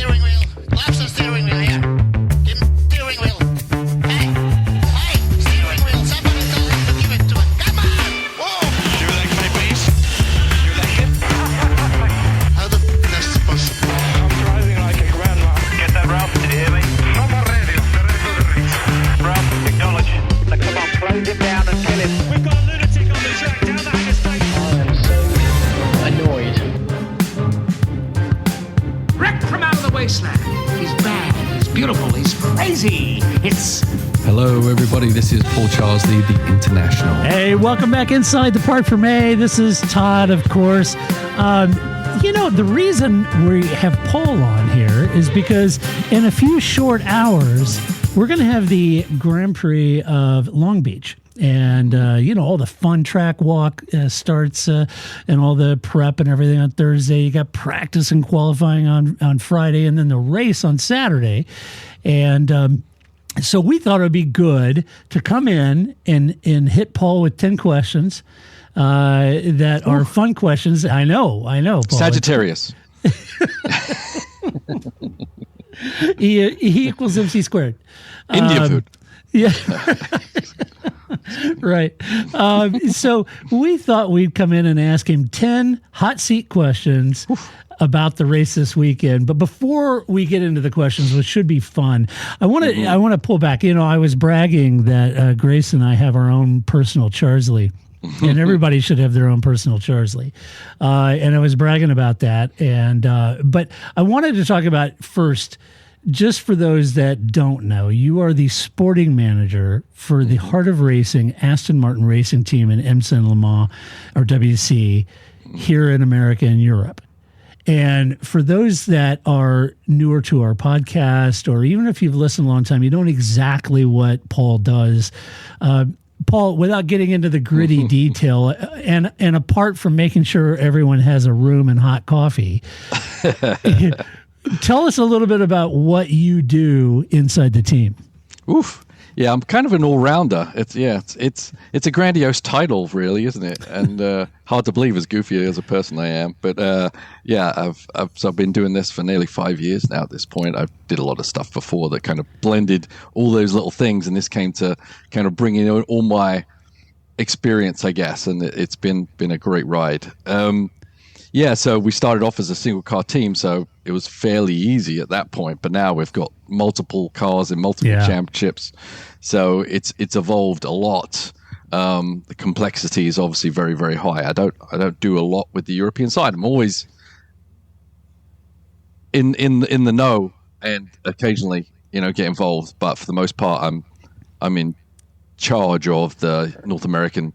steering wheel. Lots of steering wheel here. Give him steering wheel. Hey, steering wheel. Somebody tell him to give it to him. Come on! Whoa! Your leg, mate, please. Your leg hip. How the f*** is this possible? I'm driving like a grandma. Get that, Ralph? Did you hear me? From our radio. The rest of the race. Ralph, acknowledge. Now, come on, close him down and kill him. We've got a lunatic on the track down the Hanger State. I am so annoyed. Wrecked from out of the wasteland. He's bad, he's beautiful, he's crazy. It's... Hello, everybody. This is Paul Charsley, the International. Hey, welcome back inside the Park for May. This is Todd, of course. The reason we have Paul on here is because in a few short hours, we're going to have the Grand Prix of Long Beach. And, all the fun track walk starts and all the prep and everything on Thursday. You got practice and qualifying on Friday and then the race on Saturday. And so we thought it would be good to come in and hit Paul with 10 questions that are fun questions. I know, Paul. Sagittarius. E equals MC squared. India food. Yeah. Right. So we thought we'd come in and ask him 10 hot seat questions about the race this weekend. But before we get into the questions, which should be fun, I want to pull back. I was bragging that Grace and I have our own personal Charsley. And everybody should have their own personal Charsley. And I was bragging about that. But I wanted to talk about first, just for those that don't know, you are the sporting manager for the Heart of Racing Aston Martin racing team in IMSA and Le Mans, or WC, here in America and Europe. And for those that are newer to our podcast, or even if you've listened a long time, you don't exactly what Paul does. Paul, without getting into the gritty detail, and apart from making sure everyone has a room and hot coffee, tell us a little bit about what you do inside the team. Oof. Yeah, I'm kind of an all-rounder. It's a grandiose title, really, isn't it? And hard to believe as goofy as a person I am. But I've been doing this for nearly 5 years now at this point. I did a lot of stuff before that kind of blended all those little things, and this came to kind of bring in all my experience, I guess. And it's been a great ride. So we started off as a single car team, so it was fairly easy at that point. But now we've got multiple cars in multiple championships, so it's evolved a lot. The complexity is obviously very, very high. I don't do a lot with the European side. I'm always in the know and occasionally get involved, but for the most part, I'm in charge of the North American,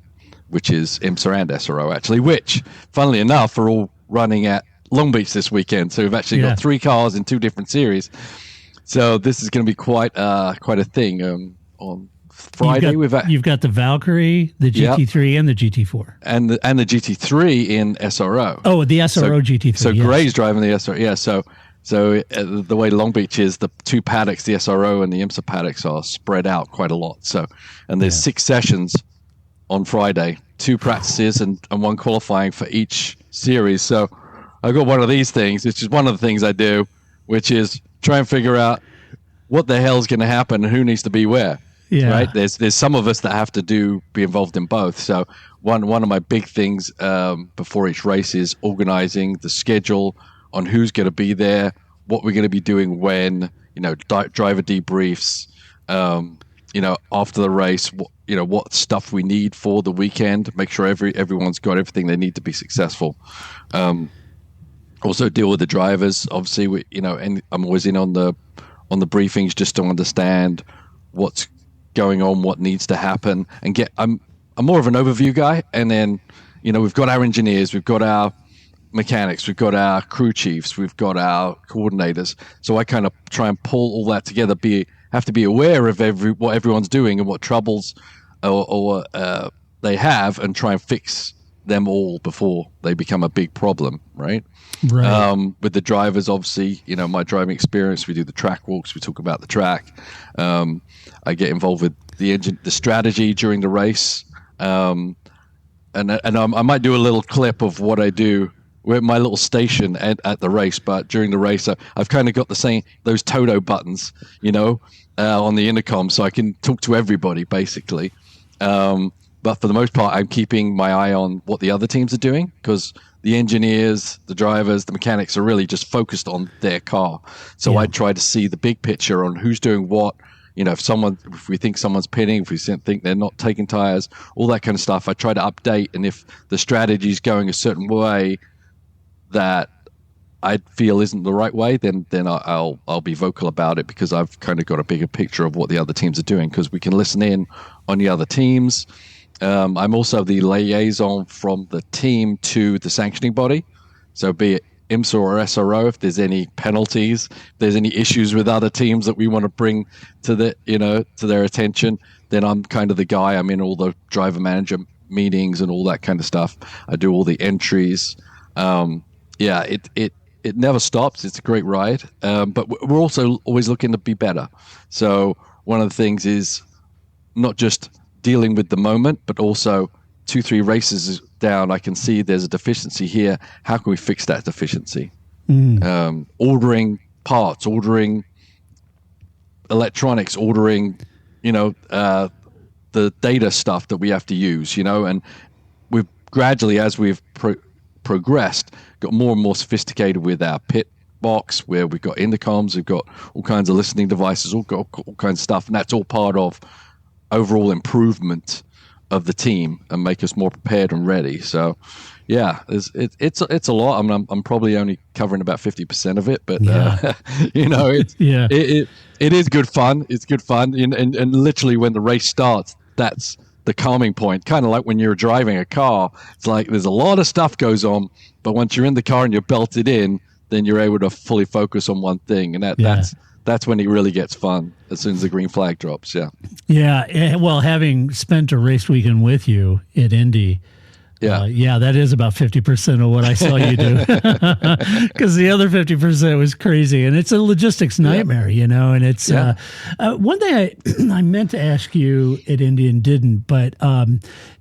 which is IMSA and SRO, actually, which, funnily enough, are all running at Long Beach this weekend. So we've actually got 3 cars in 2 different series. So this is going to be quite a thing. On Friday, you've got the Valkyrie, the GT3, and the GT4, and the GT3 in SRO. Oh, the SRO GT3. So Gray's driving the SRO. Yeah. So the way Long Beach is, the 2 paddocks, the SRO and the IMSA paddocks, are spread out quite a lot. So, and there's 6 sessions on Friday, 2 practices and 1 qualifying for each series. So I've got one of these things, which is one of the things I do, which is try and figure out what the hell's going to happen and who needs to be where. Yeah. Right. There's some of us that have to be involved in both. So one of my big things before each race is organizing the schedule on who's going to be there, what we're going to be doing when, driver debriefs, after the race, what stuff we need for the weekend, make sure everyone's got everything they need to be successful. Also deal with the drivers. Obviously, and I'm always in on the briefings just to understand what's going on, what needs to happen, and I'm more of an overview guy. And then, we've got our engineers, we've got our mechanics, we've got our crew chiefs, we've got our coordinators. So I kind of try and pull all that together, have to be aware of what everyone's doing and what troubles or they have, and try and fix them all before they become a big problem, right? Right. With the drivers, obviously, my driving experience, we do the track walks, we talk about the track. I get involved with the strategy during the race. And I might do a little clip of what I do we're at my little station at the race, but during the race, I've kind of got those Toto buttons, on the intercom, so I can talk to everybody basically. But for the most part, I'm keeping my eye on what the other teams are doing, because the engineers, the drivers, the mechanics are really just focused on their car. So I try to see the big picture on who's doing what. If we think someone's pitting, if we think they're not taking tires, all that kind of stuff, I try to update. And if the strategy is going a certain way that I feel isn't the right way, then I'll be vocal about it, because I've kind of got a bigger picture of what the other teams are doing, because we can listen in on the other teams. I'm also the liaison from the team to the sanctioning body. So be it IMSA or SRO, if there's any penalties, if there's any issues with other teams that we want to bring to their attention, then I'm kind of the guy. I'm in all the driver manager meetings and all that kind of stuff. I do all the entries. It never stops. It's a great ride. But we're also always looking to be better. So one of the things is not just dealing with the moment, but also 2-3 races down, I can see there's a deficiency here. How can we fix that deficiency? Ordering parts, ordering electronics, ordering, the data stuff that we have to use, and we've gradually, as we've progressed, got more and more sophisticated with our pit box, where we've got intercoms, we've got all kinds of listening devices, all kinds of stuff, and that's all part of overall improvement of the team and make us more prepared and ready. So it's a lot. I mean, I'm probably only covering about 50% of it, but it is good fun. It's good fun. And literally when the race starts, that's the calming point. Kind of like when you're driving a car, it's like there's a lot of stuff goes on, but once you're in the car and you're belted in, then you're able to fully focus on one thing. And that's when it really gets fun, as soon as the green flag drops. Yeah. Well, having spent a race weekend with you at Indy, that is about 50% of what I saw you do, because the other 50% was crazy, and it's a logistics nightmare, and it's one thing I meant to ask you at Indy and didn't, but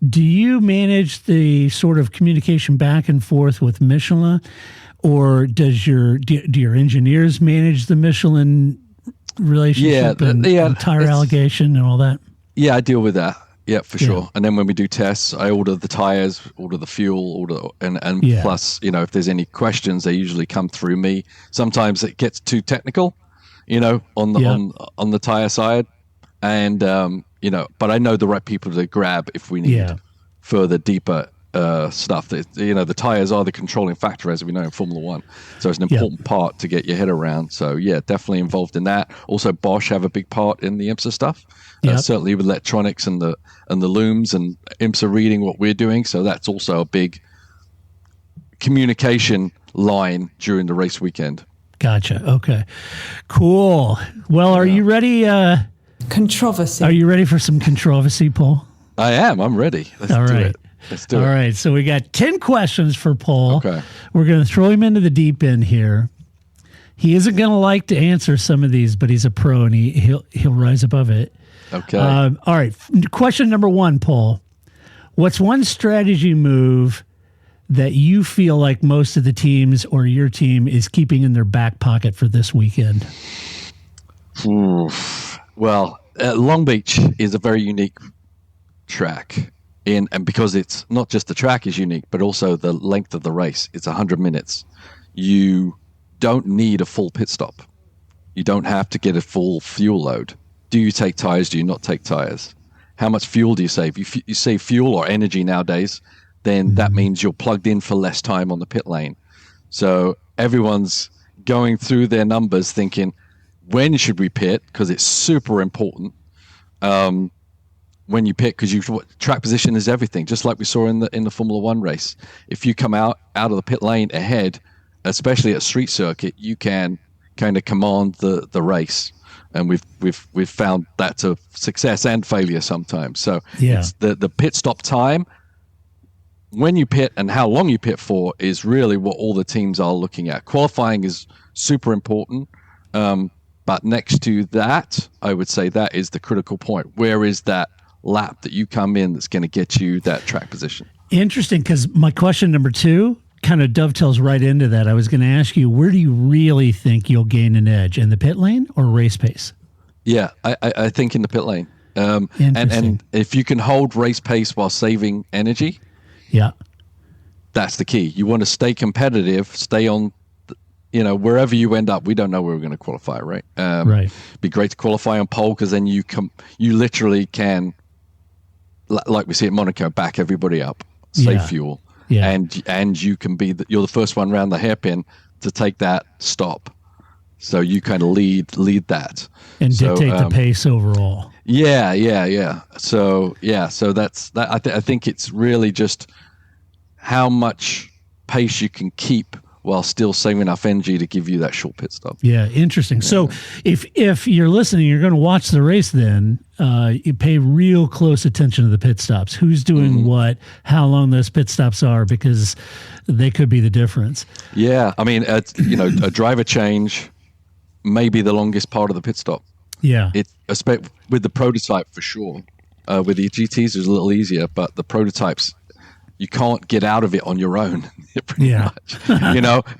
do you manage the sort of communication back and forth with Michelin, or do your engineers manage the Michelin relationship and tire allocation and all that? Yeah, I deal with that. Yeah, for sure. And then when we do tests, I order the tires, order the fuel, and plus, if there's any questions, they usually come through me. Sometimes it gets too technical, on the tire side, and but I know the right people to grab if we need further deeper stuff. The tires are the controlling factor, as we know in Formula One, so it's an important part to get your head around. So definitely involved in that. Also, Bosch have a big part in the IMSA stuff, certainly with electronics and the looms and IMSA reading what we're doing. So that's also a big communication line during the race weekend. Gotcha. Okay, cool. Well, are you ready? Controversy. Are you ready for some controversy, Paul? I am. I'm ready. Let's do it. All right. So we got 10 questions for Paul. Okay. We're going to throw him into the deep end here. He isn't going to like to answer some of these, but he's a pro and he'll rise above it. Okay. All right. Question number 1, Paul. What's one strategy move that you feel like most of the teams or your team is keeping in their back pocket for this weekend? Well, Long Beach is a very unique track. And because it's not just the track is unique, but also the length of the race. It's 100 minutes. You don't need a full pit stop. You don't have to get a full fuel load. Do you take tires? Do you not take tires? How much fuel do you save? You save fuel or energy nowadays, then that means you're plugged in for less time on the pit lane. So everyone's going through their numbers thinking, when should we pit? Because it's super important. When you pit, because track position is everything, just like we saw in the Formula One race. If you come out of the pit lane ahead, especially at street circuit, you can kind of command the race, and we've found that's a success and failure sometimes. So it's the pit stop time, when you pit and how long you pit for, is really what all the teams are looking at. Qualifying is super important, but next to that, I would say that is the critical point. Where is that lap that you come in that's going to get you that track position? Interesting, because my question number 2 kind of dovetails right into that. I was going to ask you, where do you really think you'll gain an edge, in the pit lane or race pace? Yeah, I think in the pit lane. Interesting. And if you can hold race pace while saving energy, Yeah. that's the key. You want to stay competitive, stay on, wherever you end up. We don't know where we're going to qualify, right? Right. Be great to qualify on pole because then you literally can, like we see at Monaco, back everybody up, save Yeah. fuel, Yeah. and you can be you're the first one around the hairpin to take that stop. So you kind of lead that And dictate the pace overall. Yeah. So that's that. I think it's really just how much pace you can keep while still saving enough energy to give you that short pit stop. Yeah, interesting. So if you're listening, you're going to watch the race then, you pay real close attention to the pit stops. Who's doing what, how long those pit stops are, because they could be the difference. Yeah, I mean, a driver change may be the longest part of the pit stop. Yeah. With the prototype for sure. With the GTs, it's a little easier, but the prototypes, you can't get out of it on your own, pretty much,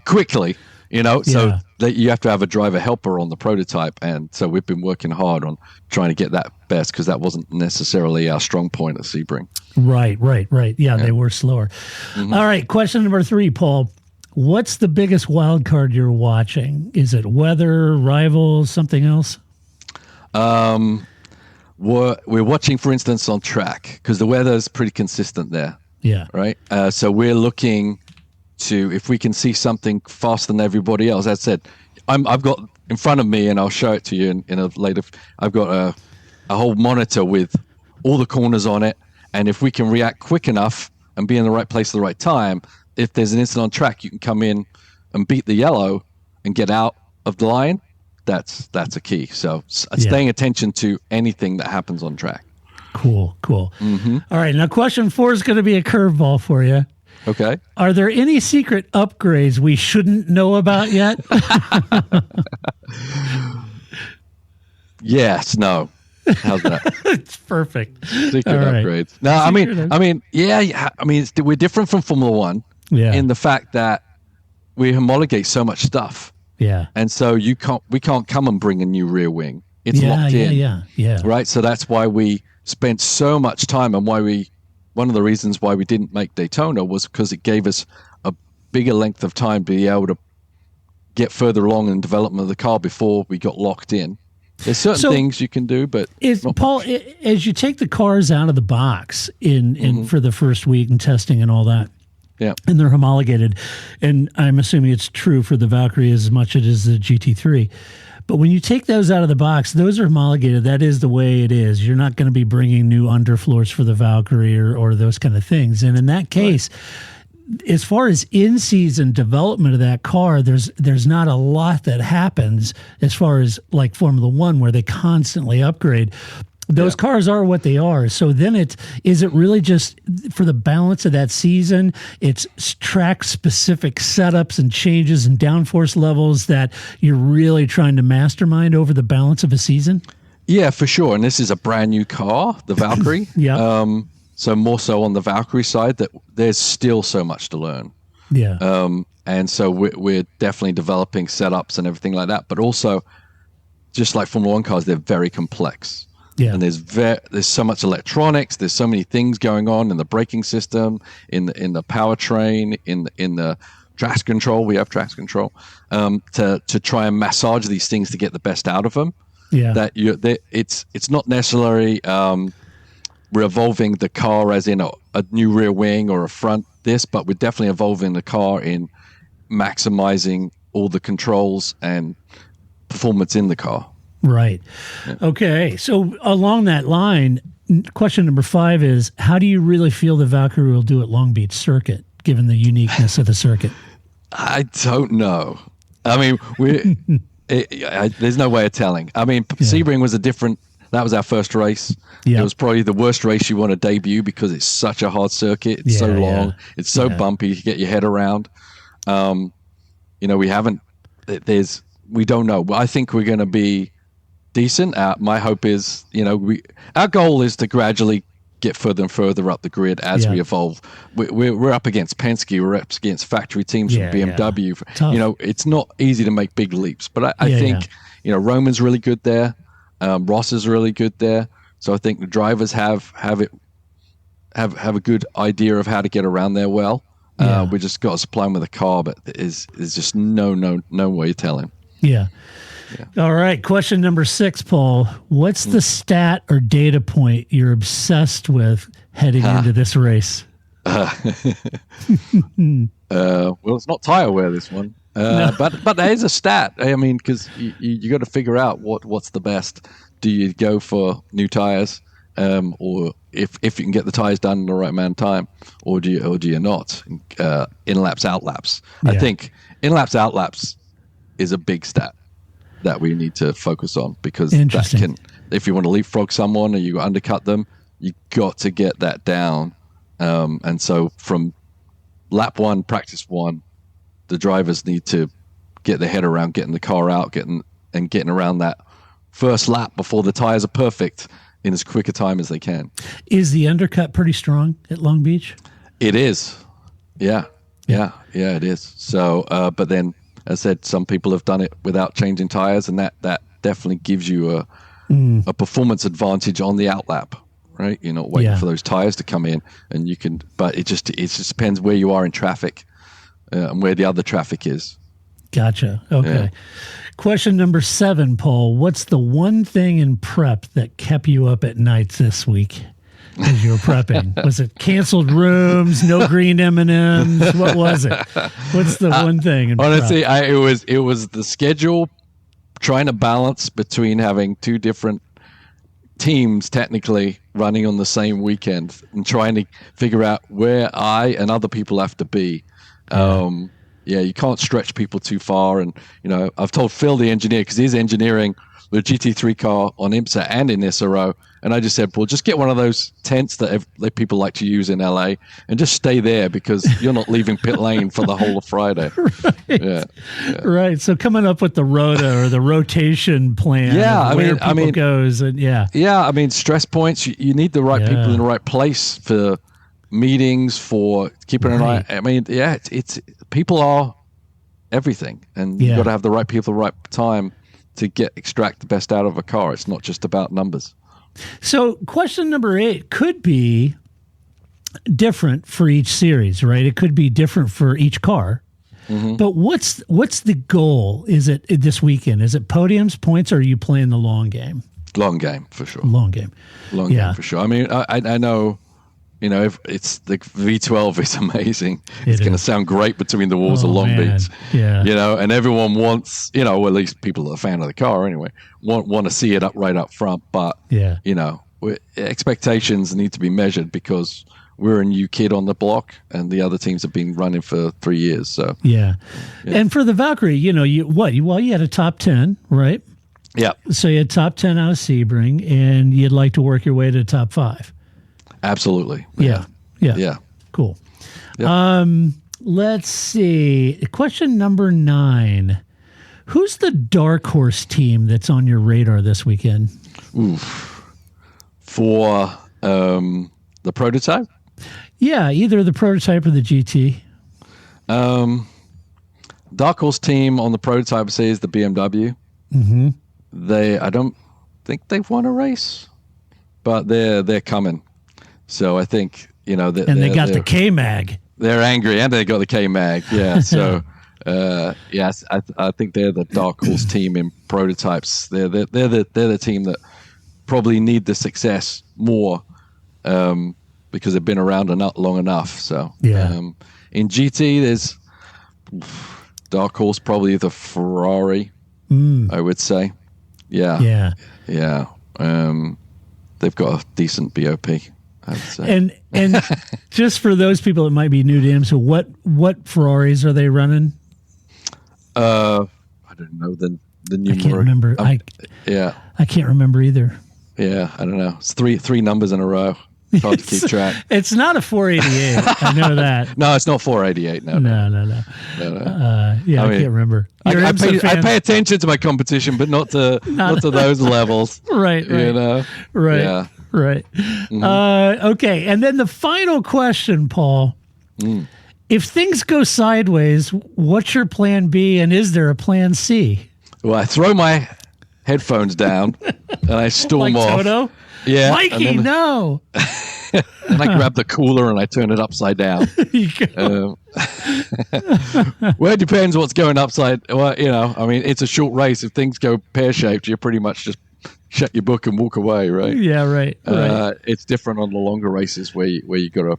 quickly, so that you have to have a driver helper on the prototype. And so we've been working hard on trying to get that best because that wasn't necessarily our strong point at Sebring. Right. Yeah, they were slower. All right. Question number 3, Paul. What's the biggest wild card you're watching? Is it weather, rivals, something else? We're watching, for instance, on track because the weather is pretty consistent there. Yeah. Right. So we're looking to if we can see something faster than everybody else. As I said, I've got in front of me, and I'll show it to you in a later. I've got a whole monitor with all the corners on it, and if we can react quick enough and be in the right place at the right time, if there's an incident on track, you can come in and beat the yellow and get out of the line. That's a key. So staying attention to anything that happens on track. Cool. Mm-hmm. All right. Now, question 4 is going to be a curveball for you. Okay. Are there any secret upgrades we shouldn't know about yet? Yes. No. How's that? It's perfect. Secret right. upgrades. No, we're different from Formula One in the fact that we homologate so much stuff. Yeah. And so we can't come and bring a new rear wing. It's locked in. Yeah. Right. So that's why we spent so much time, and one of the reasons why we didn't make Daytona was because it gave us a bigger length of time to be able to get further along in development of the car before we got locked in. There's certain things you can do, but Paul, as you take the cars out of the box in for the first week and testing and all that, yeah, and they're homologated, and I'm assuming it's true for the Valkyrie as much as it is the GT3. But when you take those out of the box, those are homologated. That is the way it is. You're not going to be bringing new underfloors for the Valkyrie or those kind of things. And in that case, as far as in-season development of that car, there's not a lot that happens as far as like Formula One, where they constantly upgrade. Those cars are what they are. So then is it really just for the balance of that season? It's track specific setups and changes and downforce levels that you're really trying to mastermind over the balance of a season? Yeah, for sure. And this is a brand new car, the Valkyrie. Yeah. So more so on the Valkyrie side, that there's still so much to learn. Yeah. And so we're definitely developing setups and everything like that. But also, just like Formula One cars, they're very complex. Yeah. And there's so much electronics. There's so many things going on in the braking system, in the powertrain, in the traction control. We have traction control to try and massage these things to get the best out of them. Yeah. It's not necessarily revolving the car as in a new rear wing or a front but we're definitely evolving the car in maximizing all the controls and performance in the car. Right. Yeah. Okay. So along that line, question number 5 is, how do you really feel the Valkyrie will do at Long Beach Circuit, given the uniqueness of the circuit? I don't know. I mean, there's no way of telling. I mean, Sebring was that was our first race. It was probably the worst race you want to debut because it's such a hard circuit. It's so long. It's so bumpy to get your head around. We don't know. I think we're going to be decent. My hope is, our goal is to gradually get further and further up the grid as we evolve. We're up against Penske, we're up against factory teams from BMW. Tough. You know, it's not easy to make big leaps, but I think you know, Roman's really good there. Ross is really good there. So I think the drivers have a good idea of how to get around there well. We just got to supply them with a car, but there's just no way telling. Yeah. All right. Question number 6, Paul. What's the stat or data point you're obsessed with heading into this race? Well, it's not tire wear, this one. But there is a stat. I mean, because you got to figure out what's the best. Do you go for new tires, or if you can get the tires done in the right amount of time, or do you not? In laps, out laps. I think in laps, out laps is a big stat that we need to focus on, because that can, if you want to leapfrog someone or you undercut them, you got to get that down. And so from lap 1, practice 1, the drivers need to get their head around getting the car out, getting around that first lap before the tires are perfect in as quick a time as they can. Is the undercut pretty strong at Long Beach? It is. Yeah, it is. So, but then, as I said, some people have done it without changing tires, and that definitely gives you a performance advantage on the outlap, right? You're not waiting for those tires to come in, and you can. But it just depends where you are in traffic and where the other traffic is. Gotcha. Okay. Yeah. Question number 7, Paul. What's the one thing in prep that kept you up at nights this week as you were prepping? Was it canceled rooms, no green M&Ms? What was it? What's the one thing in honestly, prep? it was the schedule, trying to balance between having 2 different teams technically running on the same weekend and trying to figure out where I and other people have to be. You can't stretch people too far. And, you know, I've told Phil, the engineer, because he's engineering the GT3 car on IMSA and in SRO. And I just said, well, just get one of those tents that people like to use in LA and just stay there, because you're not leaving pit lane for the whole of Friday. Right. Right. So coming up with the rota or the rotation plan. Yeah. Where people goes. And Yeah. I mean, stress points, you need the right people in the right place for meetings, for keeping an eye. I mean, it's people are everything, and you've got to have the right people at the right time to extract the best out of a car. It's not just about numbers. So question number 8 could be different for each series, right? It could be different for each car. Mm-hmm. But what's the goal? Is it this weekend? Is it podiums, points, or are you playing the long game? Long game, for sure. Long game for sure. I mean, I know, you know, if it's the V12 is amazing. It's going to sound great between the walls of Long Beach. Yeah. You know, and everyone wants, you know, or at least people that are a fan of the car anyway, want to see it right up front. But, you know, expectations need to be measured, because we're a new kid on the block and the other teams have been running for 3 years. So yeah. And for the Valkyrie, you know, you had a top 10, right? Yeah. So you had top 10 out of Sebring, and you'd like to work your way to top 5. Absolutely. Yeah. Cool. Yep. Let's see. Question number 9. Who's the dark horse team that's on your radar this weekend? For the prototype? Yeah, either the prototype or the GT. Dark horse team on the prototype, I say, is the BMW. Mm-hmm. I don't think they've won a race, but they're coming. So I think, you know, they got the K-Mag. They're angry, and they got the K-Mag. Yeah. So yes, I think they're the dark horse team in prototypes. They're the team that probably need the success more, because they've been around long enough. So in GT, there's dark horse, probably the Ferrari. I would say. Yeah. They've got a decent BOP. And just for those people that might be new to IMSA, what Ferraris are they running? I don't know the numeric. I can't remember. I can't remember either. Yeah, I don't know. It's three numbers in a row. It's hard to keep track. It's not a 488. I know that. No, it's not 488. No. I can't remember. I pay attention to my competition, but not to those levels. Right. You know. Right. Right. Okay. And then the final question, Paul. If things go sideways, what's your plan B, and is there a plan C? Well, I throw my headphones down and I storm Like off. Toto? Yeah. Mikey, no. And I grab the cooler and I turn it upside down. Well, it depends what's going upside. Well, I mean, it's a short race. If things go pear-shaped, you pretty much just shut your book and walk away, right? Yeah, right. It's different on the longer races where you got to.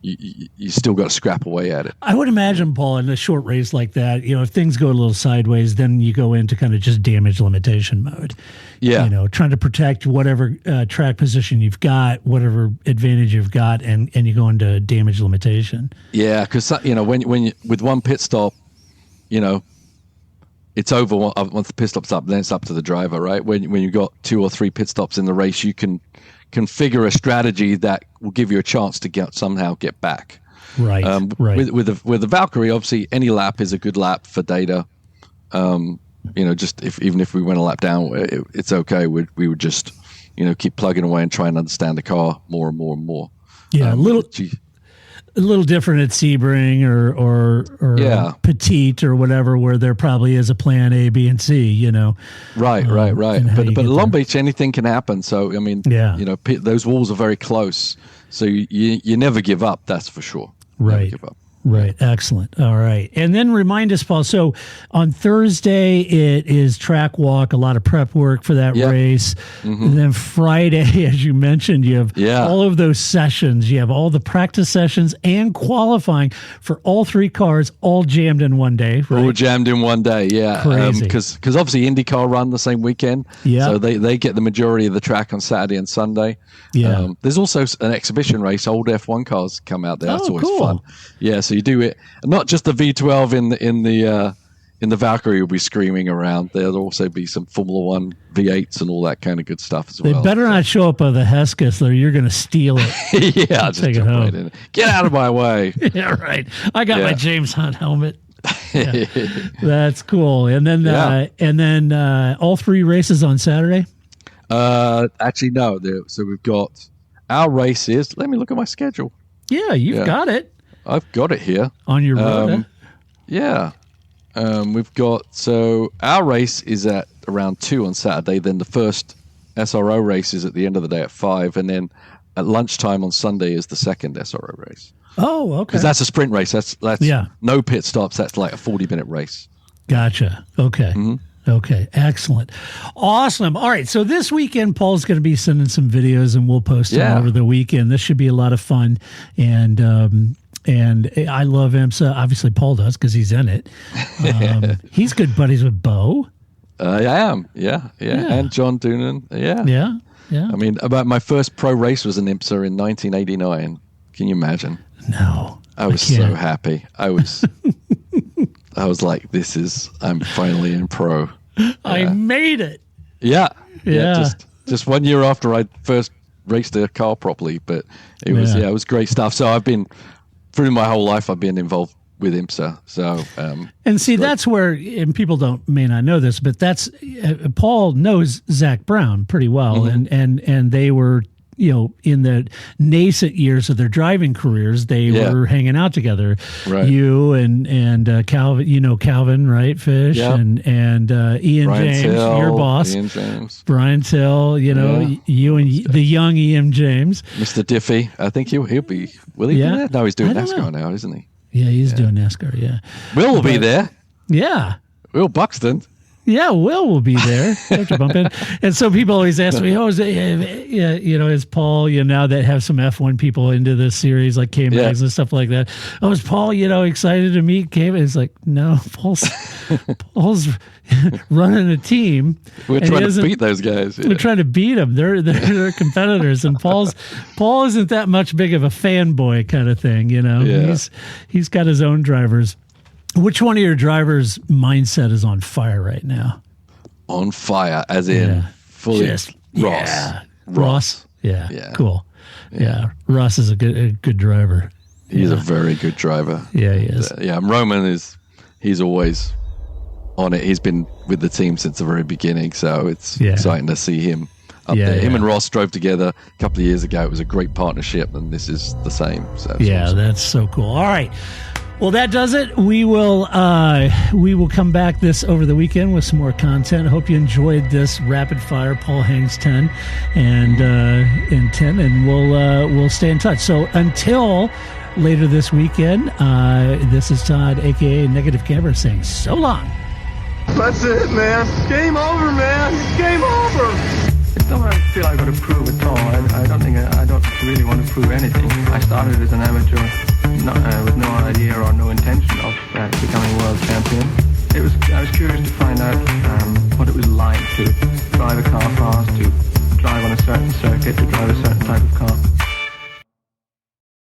You still got to scrap away at it. I would imagine, Paul, in a short race like that, if things go a little sideways, then you go into kind of just damage limitation mode. Yeah. Trying to protect whatever track position you've got, whatever advantage you've got, and you go into damage limitation. Yeah, because when you with one pit stop, it's over once the pit stop's up. Then it's up to the driver, right? When you've got 2 or 3 pit stops in the race, you can configure a strategy that will give you a chance to somehow get back. Right. Right. With the Valkyrie, obviously, any lap is a good lap for data. Just even if we went a lap down, it's okay. We would just keep plugging away and try and understand the car more and more and more. Yeah, a little different at Sebring or Petite or whatever, where there probably is a plan A, B, and C. Right. But Long Beach, anything can happen. So I mean, those walls are very close, so you never give up. That's for sure. Right. Never give up. Right. Excellent. All right. And then remind us, Paul, so on Thursday, it is track walk, a lot of prep work for that race. Mm-hmm. And then Friday, as you mentioned, you have all of those sessions. You have all the practice sessions and qualifying for all 3 cars, all jammed in one day. Right? All jammed in one day, yeah. Crazy. Because obviously IndyCar run the same weekend. Yeah. So they get the majority of the track on Saturday and Sunday. Yeah. There's also an exhibition race. Old F1 cars come out there. That's always cool. fun. Yeah, so you do it. Not just the V12 in the Valkyrie will be screaming around. There'll also be some Formula One V8s and all that kind of good stuff as well. They better not show up with a Hesketh, or you're going to steal it. Yeah, I'll just jump right in. Get out of my way. Yeah, right. I got my James Hunt helmet. Yeah. That's cool. And then all 3 races on Saturday? Actually, no. So we've got our races. Let me look at my schedule. Yeah, you've got it. I've got it here. On your road. Yeah. We've got, so our race is at around 2 on Saturday. Then the first SRO race is at the end of the day at 5. And then at lunchtime on Sunday is the second SRO race. Oh, okay. Because that's a sprint race. That's no pit stops. That's like a 40-minute race. Gotcha. Okay. Mm-hmm. Okay, excellent. Awesome. All right, so this weekend, Paul's going to be sending some videos, and we'll post them over the weekend. This should be a lot of fun, and I love IMSA. Obviously, Paul does because he's in it. He's good buddies with Bo. I am, yeah, and John Doonan, yeah. I mean, about my first pro race was in IMSA in 1989. Can you imagine? No, I was so happy. I was like, I'm finally in pro. Yeah. I made it. Yeah. Just 1 year after I first raced a car properly, but it was great stuff. So I've been, through my whole life, I've been involved with IMSA. So, and see, that's where, and people may not know this, but that's, Paul knows Zach Brown pretty well. Mm-hmm. And they were, in the nascent years of their driving careers, they were hanging out together. Right. You and Calvin, Calvin, right? Fish and Ian Brian James, Till, your boss. Ian James. Brian Till, you and the young Ian James. Mr. Diffie, I think he'll be, will he be there? No, he's doing NASCAR now, isn't he? Yeah, he's doing NASCAR, yeah. Will be there. Yeah. Will Buxton. Yeah, Will be there. Have to bump in. And so people always ask me, is Paul, now that have some F1 people into this series, like K-Mags and stuff like that. Oh, is Paul, excited to meet K-Mags? It's like, no, Paul's running a team. We're trying to beat those guys. Yeah. We're trying to beat them. They're competitors. And Paul isn't that much big of a fanboy kind of thing, Yeah. He's got his own drivers. Which one of your drivers' mindset is on fire right now? On fire, as in fully Ross. Yeah. Ross? Yeah. Cool. Yeah. Ross is a good driver. He's a very good driver. Yeah, he is. Roman he's always on it. He's been with the team since the very beginning, so it's exciting to see him up Yeah, there. Him yeah. and Ross drove together a couple of years ago. It was a great partnership, and this is the same. So it's Yeah, awesome. that's so cool. All right. Well, that does it. We will come back this over the weekend with some more content. I hope you enjoyed this rapid fire Paul Hangs 10 and 10, and we'll stay in touch. So until later this weekend, this is Todd, aka Negative Camera, saying so long. That's it, man. Game over, man. Game over. It's not what I feel I've got to prove at all. I don't really want to prove anything. I started as an amateur with no idea or no intention of becoming world champion. I was curious to find out what it was like to drive a car fast, to drive on a certain circuit, to drive a certain